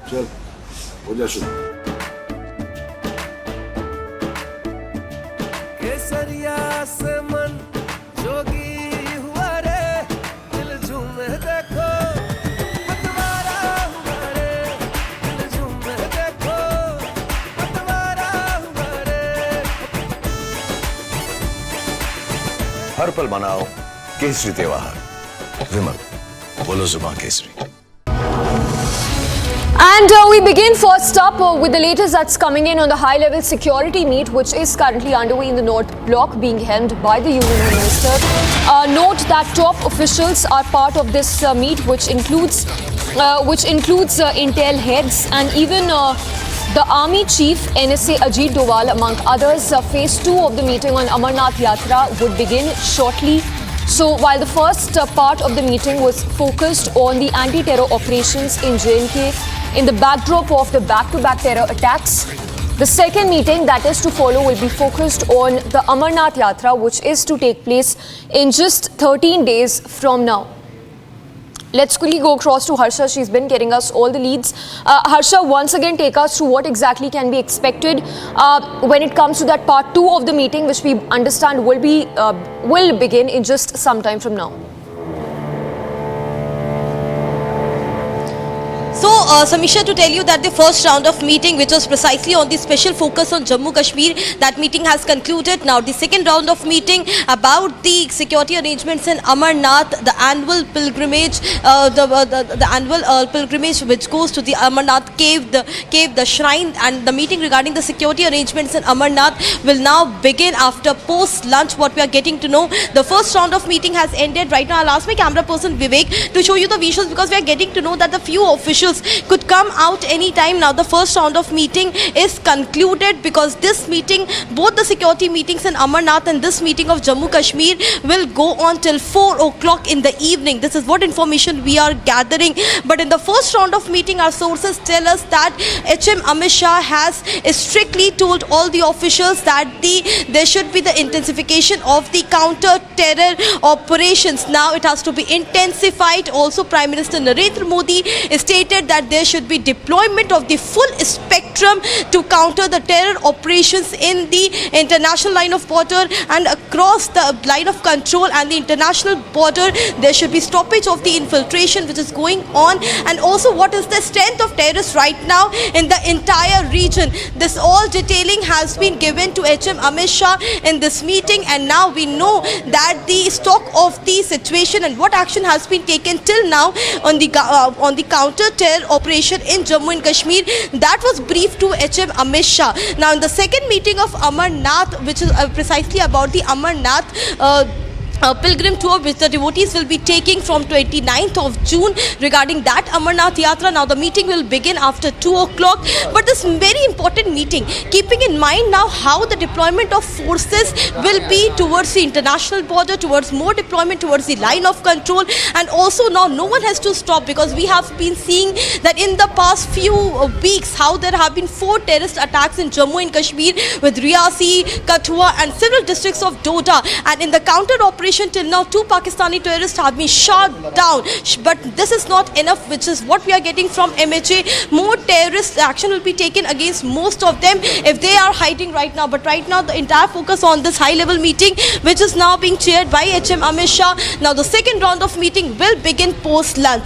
चल हो जा शुरू। केसरिया से मन जोगी हुआ रे, दिल झूमे देखो पतवारा हुआ रे, दिल झूमे देखो पतवारा हुआ रे। हर पल मनाओ केसरी त्योहार। विमल, बोलो जुबान Kesari. And we begin first up with the latest that's coming in on the high-level security meet, which is currently underway in the North Block, being held by the Union Minister. Note that top officials are part of this meet, which includes Intel heads and even the Army Chief NSA Ajit Doval, among others. Phase 2 of the meeting on Amarnath Yatra would begin shortly. So while the first part of the meeting was focused on the anti-terror operations in J&K in the backdrop of the back-to-back terror attacks, the second meeting that is to follow will be focused on the Amarnath Yatra, which is to take place in just 13 days from now. Let's quickly go across to Harsha. She's been getting us all the leads. Harsha, once again take us through what exactly can be expected when it comes to that part 2 of the meeting, which we understand will begin in just some time from now. So, Samisha, to tell you that the first round of meeting, which was precisely on the special focus on Jammu Kashmir, that meeting has concluded. Now, the second round of meeting about the security arrangements in Amarnath, the annual pilgrimage, the annual pilgrimage which goes to the Amarnath cave, the shrine, and the meeting regarding the security arrangements in Amarnath will now begin after post-lunch. What we are getting to know, the first round of meeting has ended. Right now, I'll ask my camera person Vivek to show you the visuals, because we are getting to know that the few officials could come out anytime. Now the first round of meeting is concluded, because this meeting, both the security meetings in Amarnath and this meeting of Jammu Kashmir, will go on till 4 o'clock in the evening. This is what information we are gathering. But in the first round of meeting, our sources tell us that HM Amit Shah has strictly told all the officials that there should be the intensification of the counter-terror operations. Now it has to be intensified. Also, Prime Minister Narendra Modi stated that there should be deployment of the full spectrum to counter the terror operations in the international line of border and across the line of control and the international border. There should be stoppage of the infiltration which is going on, and also what is the strength of terrorists right now in the entire region. This all detailing has been given to HM Amit Shah in this meeting, and now we know that the stock of the situation and what action has been taken till now on the counter-terror operation in Jammu and Kashmir, that was briefed to HM Amit Shah. Now in the second meeting of Amarnath, which is precisely about the Amarnath pilgrim tour which the devotees will be taking from 29th of June regarding that Amarnath Yatra. Now the meeting will begin after 2 o'clock. But this very important meeting, keeping in mind now how the deployment of forces will be towards the international border, towards more deployment towards the line of control, and also now no one has to stop, because we have been seeing that in the past few weeks how there have been 4 terrorist attacks in Jammu and Kashmir with Riyasi, Kathua and several districts of Doda, and in the counter operation till now 2 Pakistani terrorists have been shot down. But this is not enough, which is what we are getting from MHA. More terrorist action will be taken against most of them if they are hiding right now. But right now the entire focus on this high level meeting, which is now being chaired by HM Amit Shah. Now the second round of meeting will begin post lunch.